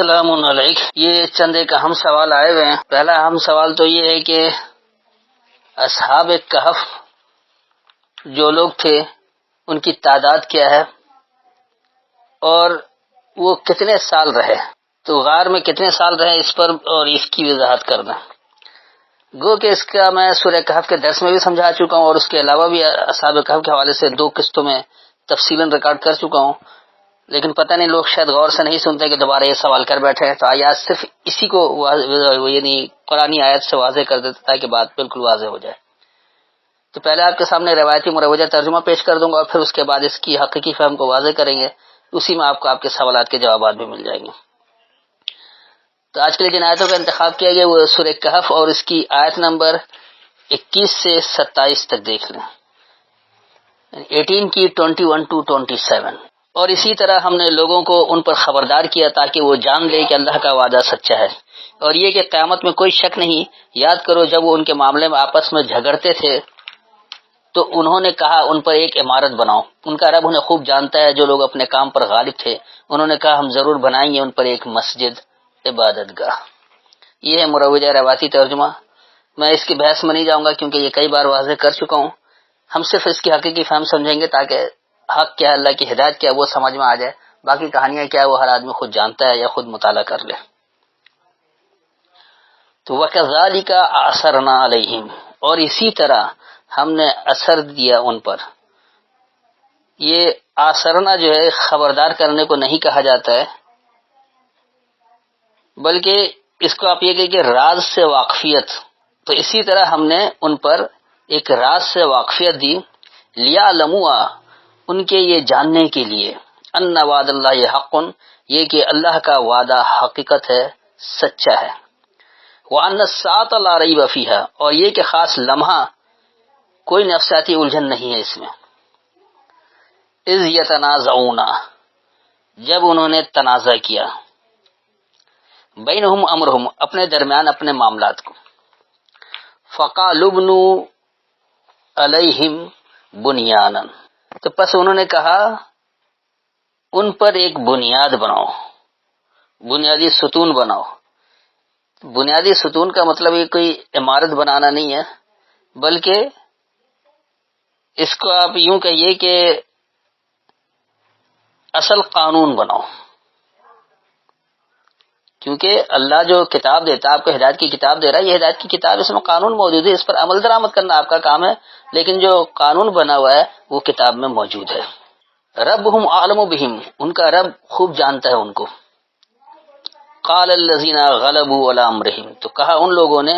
السلام علیکم. یہ چند ایک اہم سوال آئے ہوئے ہیں. پہلا اہم سوال تو یہ ہے کہ اصحاب کہف جو لوگ تھے ان کی تعداد کیا ہے اور وہ کتنے سال رہے، تو غار میں کتنے سال رہے اس پر اور اس کی وضاحت کرنا. گو کہ اس کا میں سورہ کہف کے درس میں بھی سمجھا چکا ہوں اور اس کے علاوہ بھی اصحاب کہف کے حوالے سے 2 قسطوں میں تفصیلاً ریکارڈ کر چکا ہوں، لیکن پتہ نہیں لوگ شاید غور سے نہیں سنتے کہ دوبارہ یہ سوال کر بیٹھے ہیں. تو آیات صرف اسی کو یعنی قرآنی آیت سے واضح کر دیتا تاکہ بات بالکل واضح ہو جائے. تو پہلے آپ کے سامنے روایتی مروجہ ترجمہ پیش کر دوں گا اور پھر اس کے بعد اس کی حقیقی فہم کو واضح کریں گے. اسی میں آپ کو آپ کے سوالات کے جوابات بھی مل جائیں گے. تو آج کے لیے جن آیتوں کا انتخاب کیا گیا وہ سورہ کہف اور اس کی آیت نمبر 21 سے 27 تک دیکھ لیں، 18 کی 21 to 27. اور اسی طرح ہم نے لوگوں کو ان پر خبردار کیا تاکہ وہ جان لے کہ اللہ کا وعدہ سچا ہے، اور یہ کہ قیامت میں کوئی شک نہیں. یاد کرو جب وہ ان کے معاملے میں آپس میں جھگڑتے تھے تو انہوں نے کہا ان پر ایک عمارت بناؤ. ان کا رب انہیں خوب جانتا ہے. جو لوگ اپنے کام پر غالب تھے انہوں نے کہا ہم ضرور بنائیں گے ان پر ایک مسجد، عبادت گاہ. یہ ہے مروجہ روایتی ترجمہ. میں اس کی بحث میں نہیں جاؤں گا کیونکہ یہ کئی بار واضح کر چکا ہوں. ہم صرف اس کی حقیقی فہم سمجھیں گے تاکہ حق کیا، اللہ کی ہدایت کیا وہ سمجھ میں آ جائے. باقی کہانیاں کیا وہ ہر آدمی خود جانتا ہے یا خود مطالعہ کر لے. تو وَكَذَلِكَ أَعْثَرْنَا عَلَيْهِمْ، اور اسی طرح ہم نے اثر دیا ان پر. یہ آثرنا جو ہے خبردار کرنے کو نہیں کہا جاتا ہے، بلکہ اس کو آپ یہ کہیں کہ راز سے واقفیت. تو اسی طرح ہم نے ان پر ایک راز سے واقفیت دی، لِيَعْلَمُوا، ان کے یہ جاننے کے لیے، ان وعد اللہ حق، یہ کہ اللہ کا وعدہ حقیقت ہے، سچا ہے. وَأَنَّ السَّاعَةَ لَا رَيْبَ فِيهَا، اور یہ کہ خاص لمحہ کوئی نفسیاتی الجھن نہیں ہے اس میں. اذ یتنازعون، جب انہوں نے تنازع کیا، بینہم امرہم، اپنے درمیان اپنے معاملات کو. فقالوا ابنوا علیہم بنیانا، تو پس انہوں نے کہا ان پر ایک بنیاد بناؤ، بنیادی ستون بناؤ. بنیادی ستون کا مطلب یہ کوئی عمارت بنانا نہیں ہے، بلکہ اس کو آپ یوں کہیے کہ اصل قانون بناؤ. کیونکہ اللہ جو کتاب دیتا ہے، آپ کو ہدایت کی کتاب دے رہا ہے، یہ ہدایت کی کتاب، اس میں قانون موجود ہے، اس پر عمل درآمد کرنا آپ کا کام ہے، لیکن جو قانون بنا ہوا ہے وہ کتاب میں موجود ہے. ربہم اعلم بہم، ان کا رب خوب جانتا ہے ان کو. قال الذین غلبوا علی امرہم، تو کہا ان لوگوں نے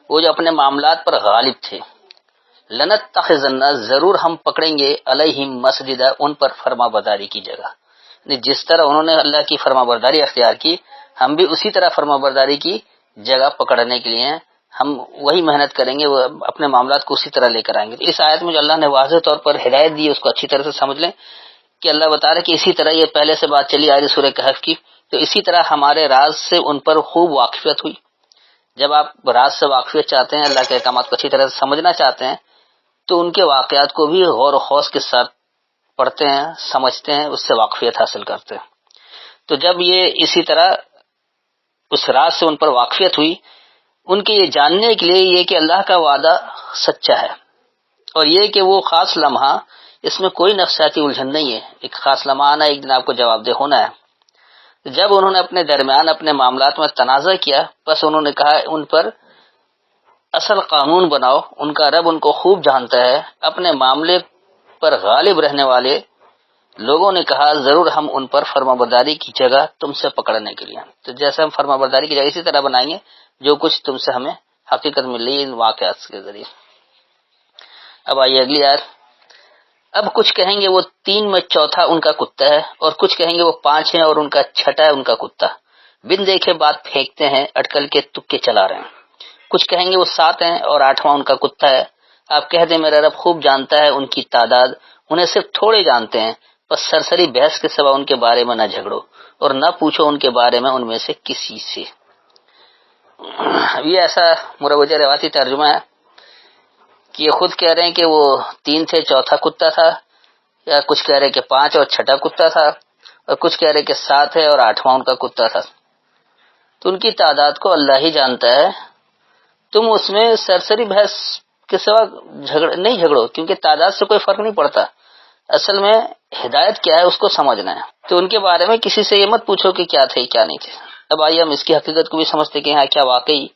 وہ جو اپنے معاملات پر غالب تھے، لنتخذن، ضرور ہم پکڑیں گے، علیہم مسجدہ، ان پر فرما برداری کی جگہ. جس طرح انہوں نے اللہ کی فرما برداری اختیار کی، ہم بھی اسی طرح فرما برداری کی جگہ پکڑنے کے لیے ہم وہی محنت کریں گے، وہ اپنے معاملات کو اسی طرح لے کر آئیں گے. اس آیت میں جو اللہ نے واضح طور پر ہدایت دی اس کو اچھی طرح سے سمجھ لیں کہ اللہ بتا رہے کہ اسی طرح یہ پہلے سے بات چلی آ رہی سورہ کہف کی، تو اسی طرح ہمارے راز سے ان پر خوب واقفیت ہوئی. جب آپ راز سے واقفیت چاہتے ہیں، اللہ کے احکامات کو اچھی طرح سے سمجھنا چاہتے ہیں، تو ان کے واقعات کو بھی غور و خوض کے ساتھ پڑھتے ہیں، سمجھتے ہیں، اس سے واقفیت حاصل کرتے ہیں. تو جب یہ اسی طرح اس راز سے ان پر واقفیت ہوئی، ان کے یہ جاننے کے لیے یہ کہ اللہ کا وعدہ سچا ہے، اور یہ کہ وہ خاص لمحہ اس میں کوئی نفسیاتی الجھن نہیں ہے. ایک خاص لمحہ آنا، ایک دن آپ کو جواب دہ ہونا ہے. جب انہوں نے اپنے درمیان اپنے معاملات میں تنازع کیا، پس انہوں نے کہا ان پر اصل قانون بناؤ، ان کا رب ان کو خوب جانتا ہے. اپنے معاملے پر غالب رہنے والے لوگوں نے کہا ضرور ہم ان پر فرما برداری کی جگہ تم سے پکڑنے کے لیے، تو جیسے ہم فرما برداری کی جگہ اسی طرح بنائیں گے جو کچھ تم سے ہمیں حقیقت مل رہی ہے ان واقعات کے ذریعے. اب آئیے اگلی آیت. اب کچھ کہیں گے وہ 3 میں چوتھا ان کا کتا ہے، اور کچھ کہیں گے وہ 5 ہیں اور ان کا چھٹا ہے ان کا کتا. بن دیکھے بات پھینکتے ہیں، اٹکل کے تکے چلا رہے ہیں. کچھ کہیں گے وہ 7 ہیں اور 8واں ان کا کتا ہے. آپ کہہ دیں میرا رب خوب جانتا ہے ان کی تعداد، انہیں صرف تھوڑے جانتے ہیں، بس سرسری بحث کے سوا ان کے بارے میں نہ جھگڑو اور نہ پوچھو ان کے بارے میں ان میں سے کسی سے. یہ ایسا مروجہ روایتی ترجمہ ہے کہ یہ خود کہہ رہے ہیں کہ وہ 3 تھے، چوتھا کتا تھا، یا کچھ کہہ رہے کہ 5 اور چھٹا کتا تھا، اور کچھ کہہ رہے کہ 7 ہے اور 8واں ان کا کتا تھا. تو ان کی تعداد کو اللہ ہی جانتا ہے. تم اس میں سرسری بحث کے سوا نہیں جھگڑو، کیونکہ تعداد سے کوئی فرق نہیں پڑتا. اصل میں ہدایت کیا ہے اس کو سمجھنا ہے. تو ان کے بارے میں کسی سے یہ مت پوچھو کہ کیا تھے کیا نہیں تھے. اب آئیے ہم اس کی حقیقت کو بھی سمجھتے کہ ہاں کیا واقعی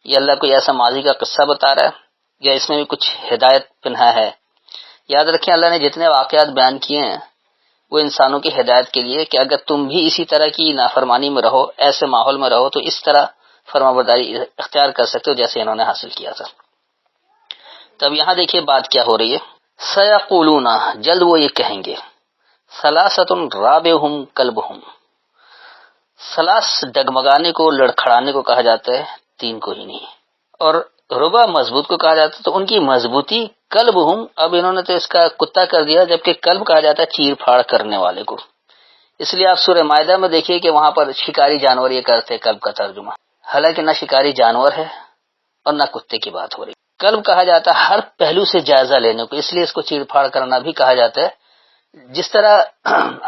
یہ اللہ کوئی ایسا ماضی کا قصہ بتا رہا ہے یا اس میں بھی کچھ ہدایت پنہا ہے. یاد رکھیں اللہ نے جتنے واقعات بیان کیے ہیں وہ انسانوں کی ہدایت کے لیے کہ اگر تم بھی اسی طرح کی نافرمانی میں رہو، ایسے ماحول میں رہو، تو اس طرح فرما برداری اختیار کر سکتے ہو جیسے انہوں نے حاصل کیا تھا. تب یہاں دیکھیے بات کیا ہو رہی ہے. سیقولون، جلد وہ یہ کہیں گے. ثلاثۃ رابعہم کلبہم. ثلاث ڈگمگانے کو، لڑکھڑانے کو کہا جاتا ہے، تین کو ہی نہیں. اور ربع مضبوط کو کہا جاتا ہے، تو ان کی مضبوطی کلبہم. اب انہوں نے تو اس کا کتا کر دیا، جبکہ کلب کہا جاتا ہے چیر پھاڑ کرنے والے کو. اس لیے آپ سورہ مائدہ میں دیکھیے کہ وہاں پر شکاری جانور یہ کرتے ہیں کلب کا ترجمہ، حالانکہ نہ شکاری جانور ہے اور نہ کتے کی بات ہو رہی. کلب کہا جاتا ہے ہر پہلو سے جائزہ لینے کو، اس لیے اس کو چیر پھاڑ کرنا بھی کہا جاتا ہے. جس طرح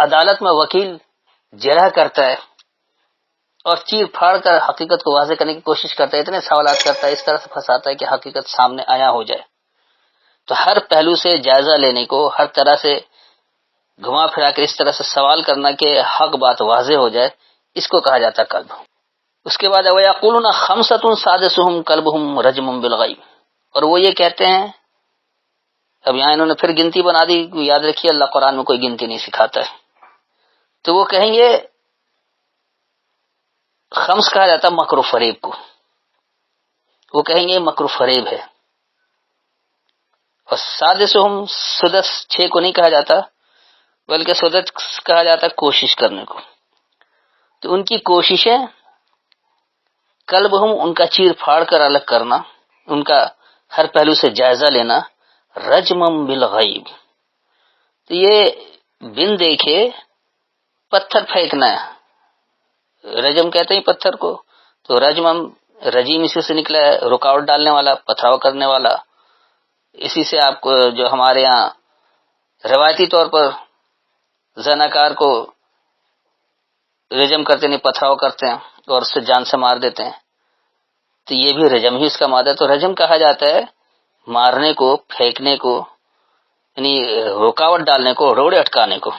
عدالت میں وکیل جرح کرتا ہے اور چیر پھاڑ کر حقیقت کو واضح کرنے کی کوشش کرتا ہے، اتنے سوالات کرتا ہے، اس طرح سے پھنساتا ہے کہ حقیقت سامنے آیا ہو جائے. تو ہر پہلو سے جائزہ لینے کو، ہر طرح سے گھما پھرا کر اس طرح سے سوال کرنا کہ حق بات واضح ہو جائے، اس کو کہا جاتا ہے کلب. اس کے بعد وَيَقُولُونَ خَمْسَةٌ سَادِسُهُمْ كَلْبُهُمْ رَجْمٌ بِالْغَيْبِ. اور وہ یہ کہتے ہیں، اب یہاں انہوں نے پھر گنتی بنا دی. یاد رکھیے اللہ قرآن میں کوئی گنتی نہیں سکھاتا ہے. تو وہ کہیں گے، خمس کہا جاتا مکر و فریب کو، وہ کہیں گے مکر و فریب ہے. اور سادسہم، سدس 6 کو نہیں کہا جاتا بلکہ سدس کہا جاتا کوشش کرنے کو. تو ان کی کوششیں، کلبہم ان کا چیر پھاڑ کر الگ کرنا، ان کا ہر پہلو سے جائزہ لینا، رجمم بالغیب. تو یہ بن دیکھے پتھر پھینکنا ہے. رجم کہتے ہیں پتھر کو، تو رجمم رجیم اسی سے نکلا ہے، رکاوٹ ڈالنے والا، پتھراؤ کرنے والا. اسی سے آپ کو جو ہمارے ہاں روایتی طور پر زناکار کو رجم کرتے نہیں، پتھراؤ کرتے ہیں اور اس سے جان سے مار دیتے ہیں، تو یہ بھی رجم ہی اس کا مادہ. تو رجم کہا جاتا ہے مارنے کو، پھینکنے کو، یعنی رکاوٹ ڈالنے کو، روڑے اٹکانے کو.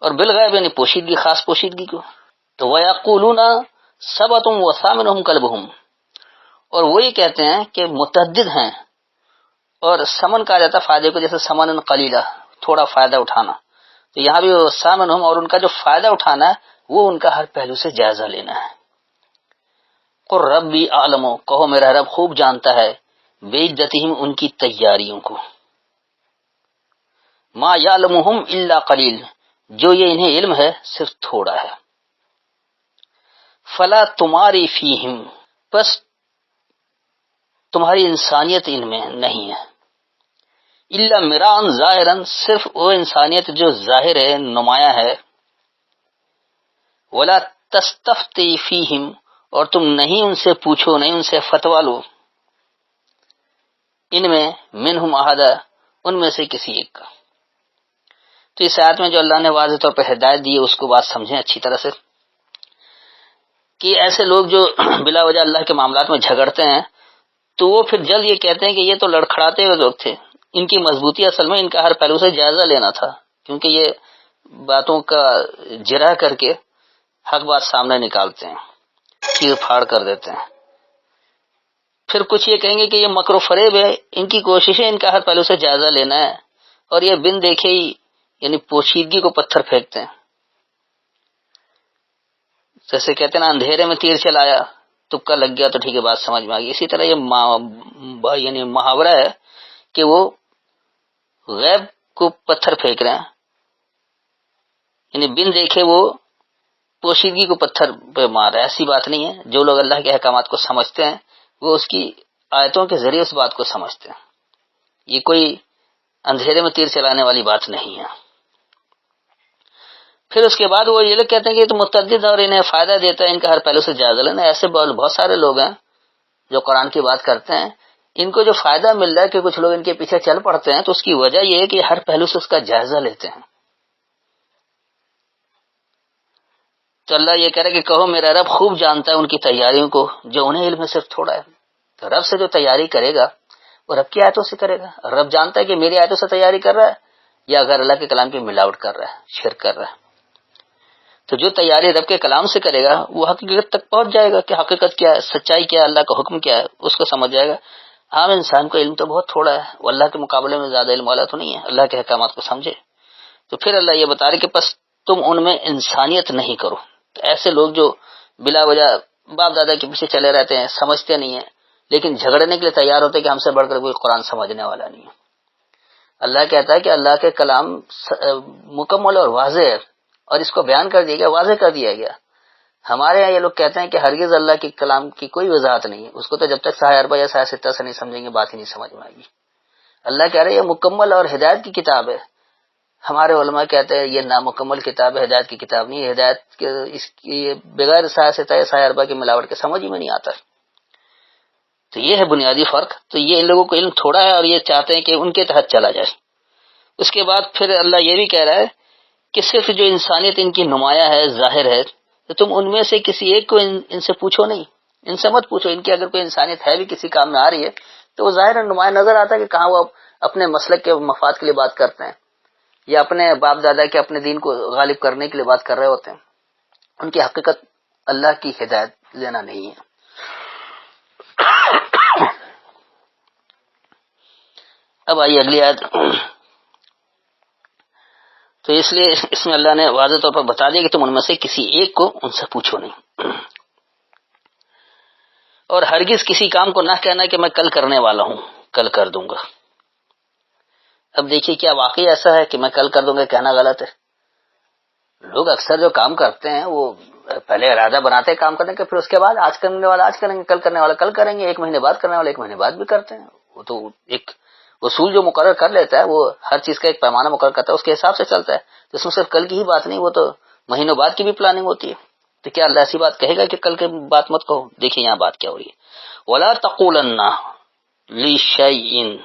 اور بالغیب یعنی پوشیدگی، خاص پوشیدگی کو. تو وَيَقُولُونَ سَبْعَةٌ وَثَامِنُهُمْ كَلْبُهُمْ. اور وہ یہ کہتے ہیں کہ متعدد ہیں. اور سمن کہا جاتا فائدے کو، جیسے سمن قلیلہ، تھوڑا فائدہ اٹھانا. تو یہاں بھی سامنہم، اور ان کا جو فائدہ اٹھانا ہے وہ ان کا ہر پہلو سے جائزہ لینا ہے. قُلْ رَبِّي أَعْلَمُ، کہو میرا رب خوب جانتا ہے، بِعِدَّتِهِمْ ان کی تیاریوں کو. مَا يَعْلَمُهُمْ إِلَّا قَلِيلٌ، جو یہ انہیں علم ہے صرف تھوڑا ہے. فَلَا تُمَارِ فِيهِمْ، بس تمہاری انسانیت ان میں نہیں ہے. الا مران ظاہرن، صرف وہ انسانیت جو ظاہر ہے، نمایاں ہے. ولا تستفتی فیہم، اور تم نہیں ان سے پوچھو، نہیں ان سے فتویٰ لو، ان میں منہم احدا، ان میں سے کسی ایک کا. تو اس آیت میں جو اللہ نے واضح طور پہ ہدایت دی ہے اس کو بات سمجھیں اچھی طرح سے، کہ ایسے لوگ جو بلا وجہ اللہ کے معاملات میں جھگڑتے ہیں تو وہ پھر جلد یہ کہتے ہیں کہ یہ تو لڑکھڑاتے ہوئے لوگ تھے. ان کی مضبوطی اصل میں ان کا ہر پہلو سے جائزہ لینا تھا، کیونکہ یہ باتوں کا جرح کر کے حق بات سامنے نکالتے ہیں، چیر پھاڑ کر دیتے ہیں. پھر کچھ یہ کہیں گے کہ یہ مکر و فریب ہے، ان کی کوششیں ان کا ہر پہلو سے جائزہ لینا ہے، اور یہ بن دیکھے ہی یعنی پوشیدگی کو پتھر پھینکتے ہیں. جیسے کہتے ہیں نا اندھیرے میں تیر چلایا، تکا لگ گیا تو ٹھیک ہے بات سمجھ میں آ گئی. اسی طرح یہ یعنی محاورہ ہے کہ وہ غیب کو پتھر پھینک رہے ہیں، یعنی بن دیکھے وہ پوشیدگی کو پتھر پہ مار رہا ہے. ایسی بات نہیں ہے. جو لوگ اللہ کے احکامات کو سمجھتے ہیں وہ اس کی آیتوں کے ذریعے اس بات کو سمجھتے ہیں. یہ کوئی اندھیرے میں تیر چلانے والی بات نہیں ہے. پھر اس کے بعد وہ یہ لوگ کہتے ہیں کہ یہ تو متعدد اور انہیں فائدہ دیتا ہے، ان کا ہر پہلو سے جائزہ لینا. ایسے بہت سارے لوگ ہیں جو قرآن کی بات کرتے ہیں، ان کو جو فائدہ مل رہا ہے کہ کچھ لوگ ان کے پیچھے چل پڑتے ہیں، تو اس کی وجہ یہ ہے کہ ہر پہلو سے اس کا جائزہ لیتے ہیں. تو اللہ یہ کہہ رہا ہے کہ کہو میرا رب خوب جانتا ہے ان کی تیاریوں کو جو انہیں علم میں صرف تھوڑا ہے. تو رب سے جو تیاری کرے گا وہ رب کی آیتوں سے کرے گا. رب جانتا ہے کہ میری آیتوں سے تیاری کر رہا ہے یا اگر اللہ کے کلام کی ملاوٹ کر رہا ہے، شرک کر رہا ہے. تو جو تیاری رب کے کلام سے کرے گا وہ حقیقت تک پہنچ جائے گا کہ حقیقت کیا ہے، سچائی کیا ہے، اللہ کا حکم کیا ہے، اس کو سمجھ جائے گا. عام انسان کو علم تو بہت تھوڑا ہے، وہ اللہ کے مقابلے میں زیادہ علم والا تو نہیں ہے، اللہ کے احکامات کو سمجھے. تو پھر اللہ یہ بتا رہے کہ پس تم ان میں انسانیت نہیں کرو. تو ایسے لوگ جو بلا وجہ باپ دادا کے پیچھے چلے رہتے ہیں، سمجھتے نہیں ہیں، لیکن جھگڑنے کے لیے تیار ہوتے کہ ہم سے بڑھ کر کوئی قرآن سمجھنے والا نہیں ہے. اللہ کہتا ہے کہ اللہ کے کلام مکمل اور واضح ہے، اور اس کو بیان کر دیا گیا، واضح کر دیا گیا. ہمارے یہاں یہ لوگ کہتے ہیں کہ ہرگز اللہ کے کلام کی کوئی وضاحت نہیں ہے، اس کو تو جب تک سایہ اربع یا سایہ ستہ سے نہیں سمجھیں گے بات ہی نہیں سمجھ میں آئے گی. اللہ کہہ رہے ہیں یہ مکمل اور ہدایت کی کتاب ہے. ہمارے علماء کہتے ہیں یہ نامکمل کتاب ہے، ہدایت کی کتاب نہیں ہے. ہدایت کے اس کی بغیر سایہ ستہ یا سایہ اربع کی ملاوٹ کے سمجھ ہی میں نہیں آتا. تو یہ ہے بنیادی فرق. تو یہ ان لوگوں کو علم تھوڑا ہے اور یہ چاہتے ہیں کہ ان کے تحت چلا جائے. اس کے بعد پھر اللہ یہ بھی کہہ رہا ہے کہ صرف جو انسانیت ان کی نمایاں ہے، ظاہر ہے، تو تم ان میں سے کسی ایک کو ان سے پوچھو نہیں، ان سے مت پوچھو. ان کی اگر کوئی انسانیت ہے بھی کسی کام میں آ رہی ہے تو وہ ظاہر نمایاں نظر آتا ہے کہ کہاں وہ اپنے مسلک کے مفاد کے لیے بات کرتے ہیں یا اپنے باپ دادا کے اپنے دین کو غالب کرنے کے لیے بات کر رہے ہوتے ہیں. ان کی حقیقت اللہ کی ہدایت لینا نہیں ہے. اب آئیے اگلی آیت. تو اس لیے اس میں اللہ نے واضح طور پر بتا دیا کہ تم ان میں سے کسی ایک کو ان سے پوچھو نہیں، اور ہرگز کسی کام کو نہ کہنا کہ میں کل کرنے والا ہوں، کل کر دوں گا. اب دیکھیے کیا واقعی ایسا ہے کہ میں کل کر دوں گا کہنا غلط ہے؟ لوگ اکثر جو کام کرتے ہیں وہ پہلے ارادہ بناتے ہیں کام کرنے کے، پھر اس کے بعد آج کرنے والا آج کریں گے، کل کرنے والا کل کریں گے، ایک مہینے بعد کرنے والا ایک مہینے بعد بھی کرتے ہیں. وہ تو ایک اصول جو مقرر کر لیتا ہے، وہ ہر چیز کا ایک پیمانہ مقرر کرتا ہے، اس کے حساب سے چلتا ہے. تو اس میں صرف کل کی ہی بات نہیں، وہ تو مہینوں بعد کی بھی پلاننگ ہوتی ہے. تو کیا اللہ ایسی بات کہے گا کہ کل کے بات مت کہو؟ دیکھیے یہاں بات کیا ہو رہی ہے. وَلَا تَقُولَنَّ لِشَيْءٍ،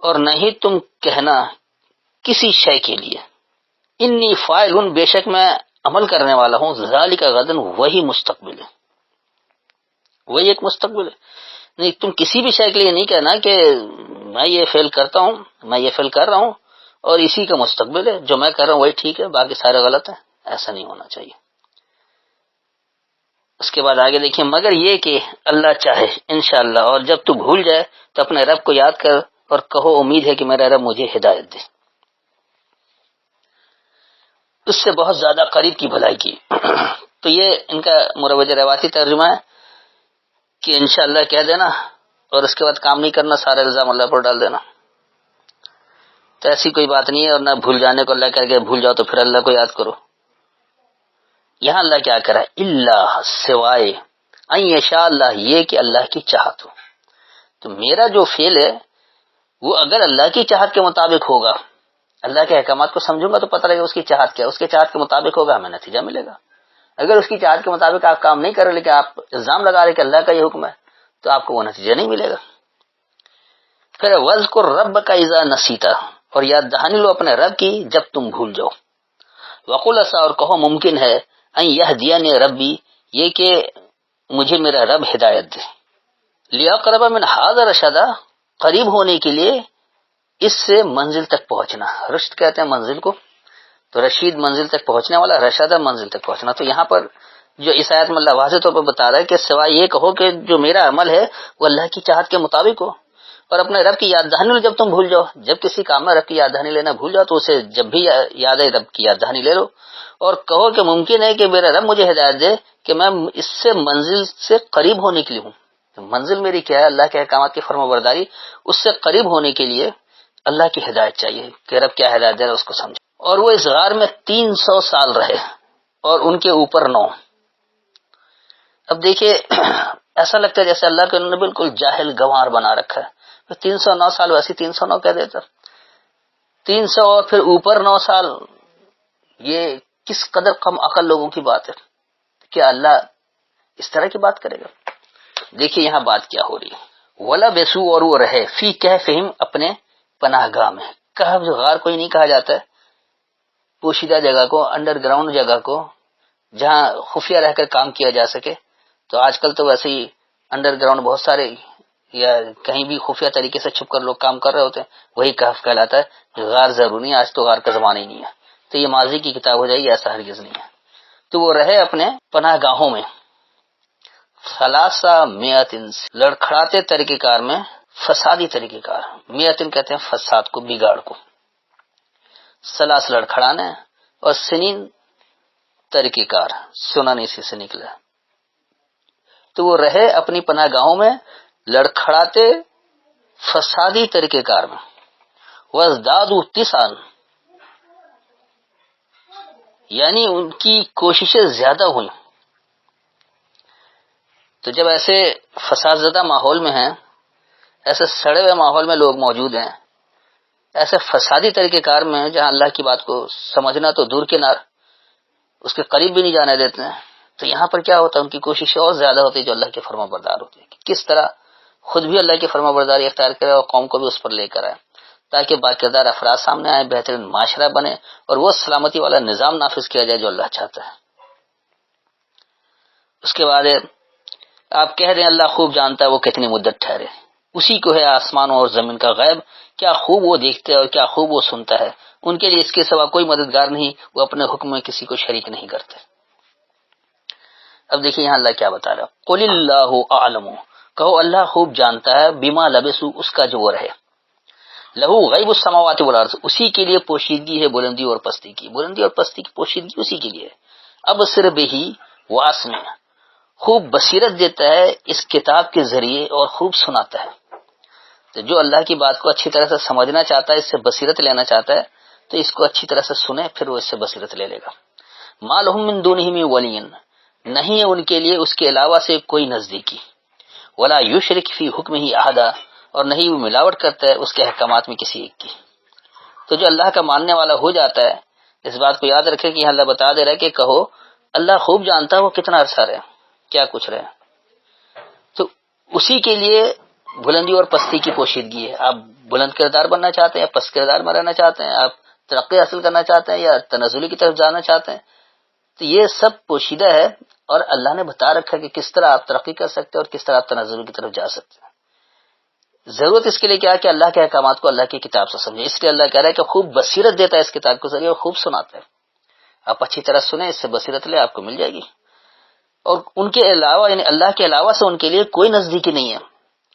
اور نہیں تم کہنا کسی شے کے لیے، انی فاعل، بے شک میں عمل کرنے والا ہوں، ذالک غدن، وہی مستقبل ہے، وہی ایک مستقبل ہے. نہیں، تم کسی بھی شے کے لیے نہیں کہنا کہ میں یہ فعل کرتا ہوں، میں یہ فعل کر رہا ہوں اور اسی کا مستقبل ہے، جو میں کر رہا ہوں وہی ٹھیک ہے، باقی سارے غلط ہیں. ایسا نہیں ہونا چاہیے. اس کے بعد آگے دیکھیں، مگر یہ کہ اللہ چاہے انشاءاللہ، اور جب تو بھول جائے تو اپنے رب کو یاد کر اور کہو امید ہے کہ میرا رب مجھے ہدایت دے، اس سے بہت زیادہ قریب کی بھلائی کی. تو یہ ان کا مروج روایتی ترجمہ ہے کہ انشاءاللہ کہہ دینا اور اس کے بعد کام نہیں کرنا، سارا الزام اللہ پر ڈال دینا. تو ایسی کوئی بات نہیں ہے. اور نہ بھول جانے کو اللہ کہہ کے بھول جاؤ تو پھر اللہ کو یاد کرو. یہاں اللہ کیا کرا ہے؟ اللہ، سوائے ان یشاء اللہ، یہ کہ اللہ کی چاہت ہو. تو میرا جو فعل ہے وہ اگر اللہ کی چاہت کے مطابق ہوگا، اللہ کے احکامات کو سمجھوں گا تو پتہ لگے گا اس کی چاہت کیا، اس کے چاہت کے مطابق ہوگا ہمیں نتیجہ ملے گا. اگر اس کی چاہت کے مطابق آپ کام نہیں کر رہے لیکن آپ الزام لگا رہے کہ اللہ کا یہ حکم ہے تو آپ کو وہ نتیجہ نہیں ملے گا. پھر وذکر ربک اذا نسیت، اور یاد دہانی لو اپنے رب کی جب تم بھول جاؤ. وقل عسیٰ، اور کہو ممکن ہے، ان یہدینی ربی، یہ کہ مجھے میرا رب ہدایت دے. لیقرب من ھذا رشدا، قریب ہونے کے لیے اس سے منزل تک پہنچنا. رشد کہتے ہیں منزل کو، تو رشید منزل تک پہنچنے والا، رشدہ منزل تک پہنچنا. تو یہاں پر جو اس آیت میں اللہ واضح طور پر بتا رہا ہے کہ سوائے یہ کہو کہ جو میرا عمل ہے وہ اللہ کی چاہت کے مطابق ہو، اور اپنے رب کی یاد دہانی لو جب تم بھول جاؤ. جب کسی کام میں رب کی یاد دہانی لینا بھول جاؤ تو اسے جب بھی یاد ہے رب کی یاد دہانی لے لو، اور کہو کہ ممکن ہے کہ میرا رب مجھے ہدایت دے کہ میں اس سے منزل سے قریب ہونے کے لیے ہوں. منزل میری کیا ہے؟ اللہ کے احکامات کی فرما برداری. اس سے قریب ہونے کے لیے اللہ کی ہدایت چاہیے کہ رب کیا ہدایت دے رہا اس کو سمجھے. اور وہ اس غار میں 300 سال رہے اور ان کے اوپر 9. اب دیکھیے ایسا لگتا ہے جیسے اللہ کے انہوں نے بالکل جاہل گنوار بنا رکھا ہے. 309 سال ویسے 309 کہہ دیتا، 300 اور پھر اوپر 9 سال. یہ کس قدر کم عقل لوگوں کی بات ہے. کیا اللہ اس طرح کی بات کرے گا؟ دیکھیے یہاں بات کیا ہو رہی ہے. ولا بیسو، اور وہ رہے، فی کہفہم، اپنے پناہ گاہ میں. کہف جو غار کوئی نہیں کہا جاتا ہے، پوشیدہ جگہ کو، انڈر گراؤنڈ جگہ کو، جہاں خفیہ رہ کر کام کیا جا سکے. تو آج کل تو ویسے ہی انڈر گراؤنڈ بہت سارے یا کہیں بھی خفیہ طریقے سے چھپ کر لوگ کام کر رہے ہوتے ہیں، وہی کہف کہلاتا ہے. غار ضروری نہیں، آج تو غار کا زمانہ ہی نہیں ہے، تو یہ ماضی کی کتاب ہو جائے گی، ایسا ہرگز نہیں ہے. تو وہ رہے اپنے پناہ گاہوں میں، ثلاثہ مئتن، لڑکھڑاتے طریقہ کار میں، فسادی طریقہ کار. مئتن کہتے ہیں فساد کو، بگاڑ کو. سلاس لڑکھڑانا، اور سنین طریقہ کار، سنن اسی سے نکلا. تو وہ رہے اپنی پناہ گاہوں میں لڑکھڑاتے فسادی طریقہ کار میں. وازدادوا تسعا، یعنی ان کی کوششیں زیادہ ہوئیں. تو جب ایسے فساد زدہ ماحول میں ہیں، ایسے سڑے ہوئے ماحول میں لوگ موجود ہیں، ایسے فسادی طریقہ کار میں جہاں اللہ کی بات کو سمجھنا تو دور کنار، اس کے قریب بھی نہیں جانے دیتے ہیں، تو یہاں پر کیا ہوتا ہے، ان کی کوششیں اور زیادہ ہوتی ہے جو اللہ کے فرما بردار ہوتے ہیں کہ کس طرح خود بھی اللہ کی فرما برداری اختیار کرے اور قوم کو بھی اس پر لے کر آئے، تاکہ باکردار افراد سامنے آئے، بہترین معاشرہ بنے اور وہ سلامتی والا نظام نافذ کیا جائے جو اللہ چاہتا ہے. اس کے بعد آپ کہہ دیں اللہ خوب جانتا ہے وہ کتنی مدت ٹھہرے، اسی کو ہے آسمانوں اور زمین کا غیب، کیا خوب وہ دیکھتے ہے اور کیا خوب وہ سنتا ہے. ان کے لیے اس کے سوا کوئی مددگار نہیں، وہ اپنے حکم میں کسی کو شریک نہیں کرتے. اب دیکھیے یہاں اللہ کیا بتا رہا ہے، قل اللہ اعلم، کہو اللہ خوب جانتا ہے، بما لبسوا، اس کا جو وہ رہے، لہو غیب السماوات والارض، اسی کے لیے پوشیدگی ہے بلندی اور پستی کی، بلندی اور پستی کی پوشیدگی اسی کے لیے. اب صرف بہی واسمع، خوب بصیرت دیتا ہے اس کتاب کے ذریعے اور خوب سناتا ہے. تو جو اللہ کی بات کو اچھی طرح سے سمجھنا چاہتا ہے، اس سے بصیرت لینا چاہتا ہے، تو اس کو اچھی طرح سے سنے، پھر وہ اس سے بصیرت لے لے گا. ما لہم من دونہ من ولی، نہیں ہے ان کے لیے اس کے علاوہ سے کوئی نزدیکی، ولا یشرک فی حکمہ احدا، اور نہیں وہ ملاوٹ کرتا ہے اس کے احکامات میں کسی ایک کی. تو جو اللہ کا ماننے والا ہو جاتا ہے، اس بات کو یاد رکھے کہ یہاں اللہ بتا دے رہا ہے کہ کہو اللہ خوب جانتا ہے وہ کتنا عرصہ رہے، کیا کچھ رہے. تو اسی کے لیے بلندی اور پستی کی پوشیدگی ہے. آپ بلند کردار بننا چاہتے ہیں یا پست کردار میں رہنا چاہتے ہیں، آپ ترقی حاصل کرنا چاہتے ہیں یا تنزلی کی طرف جانا چاہتے ہیں، تو یہ سب پوشیدہ ہے، اور اللہ نے بتا رکھا کہ کس طرح آپ ترقی کر سکتے ہیں اور کس طرح آپ تنزلی کی طرف جا سکتے ہیں. ضرورت اس کے لیے کیا ہے کہ اللہ کے احکامات کو اللہ کی کتاب سے سمجھیں. اس لیے اللہ کہہ رہا ہے کہ خوب بصیرت دیتا ہے اس کتاب کے ذریعے اور خوب سناتا ہے. آپ اچھی طرح سنیں، اس سے بصیرت لے، آپ کو مل جائے گی. اور ان کے علاوہ یعنی اللہ کے علاوہ سے ان کے لیے کوئی نزدیکی نہیں ہے،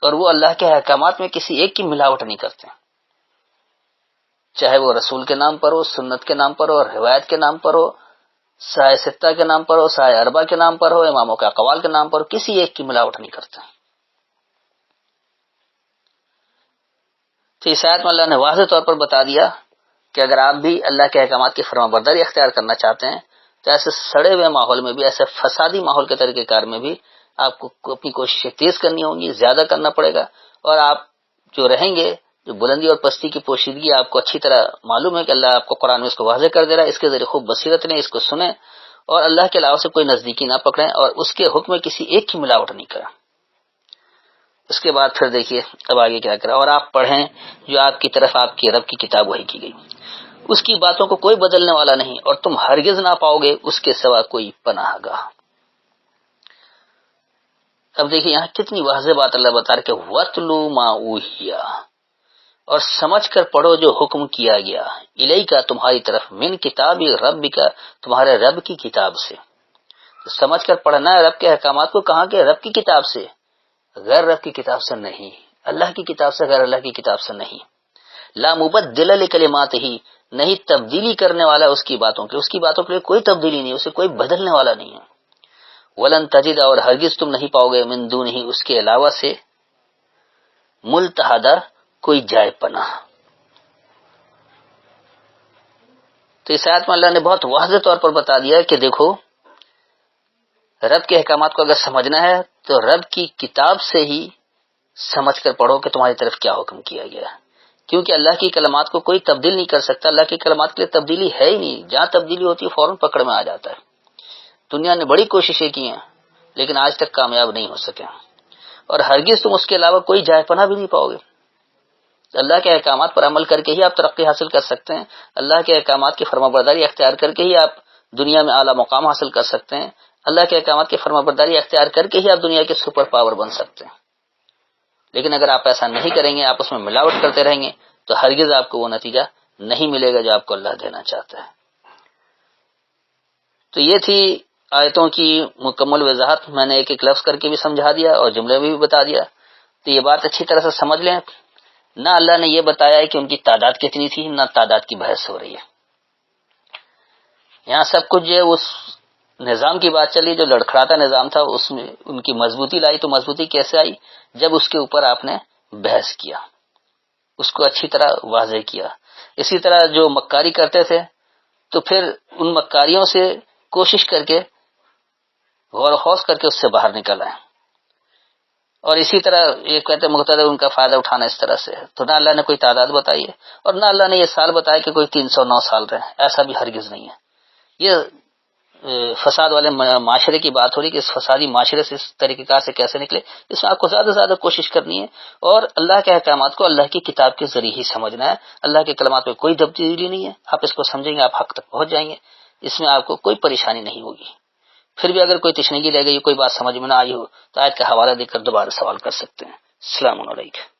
اور وہ اللہ کے احکامات میں کسی ایک کی ملاوٹ نہیں کرتے، چاہے وہ رسول کے نام پر ہو، سنت کے نام پر ہو، روایت کے نام پر ہو، سائے ستہ کے نام پر ہو، سائے اربع کے نام پر ہو، اماموں کے اقوال کے نام پر ہو، کسی ایک کی ملاوٹ نہیں کرتے. تو اس آیت میں اللہ نے واضح طور پر بتا دیا کہ اگر آپ بھی اللہ کے احکامات کی فرما برداری اختیار کرنا چاہتے ہیں تو ایسے سڑے ہوئے ماحول میں بھی، ایسے فسادی ماحول کے طریقہ کار میں بھی آپ کو اپنی کوششیں تیز کرنی ہوں گی، زیادہ کرنا پڑے گا. اور آپ جو رہیں گے، جو بلندی اور پستی کی پوشیدگی آپ کو اچھی طرح معلوم ہے کہ اللہ آپ کو قرآن میں اس کو واضح کر دے رہا ہے، اس کے ذریعے خوب بصیرت لیں، اس کو سنیں، اور اللہ کے علاوہ سے کوئی نزدیکی نہ پکڑیں، اور اس کے حکم میں کسی ایک کی ملاوٹ نہیں کریں. اس کے بعد پھر دیکھیے اب آگے کیا کرا، اور آپ پڑھیں جو آپ کی طرف آپ کی رب کی کتاب وحی کی گئی، اس کی باتوں کو کوئی بدلنے والا نہیں، اور تم ہرگز نہ پاؤ گے اس کے سوا کوئی پناہ گاہ. اب دیکھیے یہاں کتنی واضح بات اللہ بتا رہا کہ وَاتْلُوا مَا أُوحِیَ، اور سمجھ کر پڑھو جو حکم کیا گیا، الیکا تمہاری طرف، من کتاب ربک، تمہارے رب کی کتاب سے. تو سمجھ کر پڑھنا ہے رب کے احکامات کو، کہاں کہ رب کی کتاب سے، غیر رب کی کتاب سے نہیں، اللہ کی کتاب سے، غیر اللہ کی کتاب سے نہیں. لا مبدل لکلماتہ، نہیں تبدیلی کرنے والا اس کی باتوں کے، اس کی باتوں کے لیے کوئی تبدیلی نہیں، اسے کوئی بدلنے والا نہیں ہے. ولن تجد، اور ہرگز تم نہیں پاؤ گے، من دونہ، اس کے علاوہ سے، ملتحدہ، کوئی جائے پناہ. تو اس آیت میں اللہ نے بہت واضح طور پر بتا دیا کہ دیکھو رب کے احکامات کو اگر سمجھنا ہے تو رب کی کتاب سے ہی سمجھ کر پڑھو کہ تمہاری طرف کیا حکم کیا گیا ہے، کیونکہ اللہ کی کلمات کو کوئی تبدیل نہیں کر سکتا. اللہ کی کلمات کے لیے تبدیلی ہے ہی نہیں، جہاں تبدیلی ہوتی ہے فوراً پکڑ میں آ جاتا ہے. دنیا نے بڑی کوششیں کی ہیں لیکن آج تک کامیاب نہیں ہو سکے، اور ہرگز تم اس کے علاوہ کوئی جائے پناہ بھی نہیں پاؤ گے. اللہ کے احکامات پر عمل کر کے ہی آپ ترقی حاصل کر سکتے ہیں، اللہ کے احکامات کی فرما برداری اختیار کر کے ہی آپ دنیا میں اعلیٰ مقام حاصل کر سکتے ہیں، اللہ کے احکامات کی فرما برداری اختیار کر کے ہی آپ دنیا کے سپر پاور بن سکتے ہیں۔ لیکن اگر آپ ایسا نہیں کریں گے، آپ اس میں ملاوٹ کرتے رہیں گے، تو ہرگز آپ کو وہ نتیجہ نہیں ملے گا جو آپ کو اللہ دینا چاہتا ہے۔ تو یہ تھی آیتوں کی مکمل وضاحت، میں نے ایک ایک لفظ کر کے بھی سمجھا دیا اور جملے بھی بتا دیا۔ تو یہ بات اچھی طرح سے سمجھ لیں، نہ اللہ نے یہ بتایا ہے کہ ان کی تعداد کتنی تھی، نہ تعداد کی بحث ہو رہی ہے۔ یہاں سب کچھ جو ہے اس نظام کی بات چلی جو لڑکھڑاتا نظام تھا، اس میں ان کی مضبوطی لائی۔ تو مضبوطی کیسے آئی؟ جب اس کے اوپر آپ نے بحث کیا، اس کو اچھی طرح واضح کیا۔ اسی طرح جو مکاری کرتے تھے تو پھر ان مکاریوں سے کوشش کر کے غور و خوض کر کے اس سے باہر نکل آئے۔ اور اسی طرح یہ کہتے مقتدر ان کا فائدہ اٹھانا اس طرح سے ہے۔ تو نہ اللہ نے کوئی تعداد بتائی ہے اور نہ اللہ نے یہ سال بتایا کہ کوئی 309 سال رہے، ایسا بھی ہرگز نہیں ہے۔ یہ فساد والے معاشرے کی بات ہو رہی کہ اس فسادی معاشرے سے اس طریقہ کار سے کیسے نکلے۔ اس میں آپ کو زیادہ سے زیادہ کوشش کرنی ہے اور اللہ کے احکامات کو اللہ کی کتاب کے ذریعے ہی سمجھنا ہے۔ اللہ کے کلمات میں کوئی تبدیلی نہیں ہے، آپ اس کو سمجھیں گے، آپ حق تک پہنچ جائیں گے، اس میں آپ کو کوئی پریشانی نہیں ہوگی۔ پھر بھی اگر کوئی تشنگی رہ گئی، کوئی بات سمجھ میں نہ آئی ہو تو آیت کا حوالہ دے کر دوبارہ سوال کر سکتے ہیں۔ السلام علیکم۔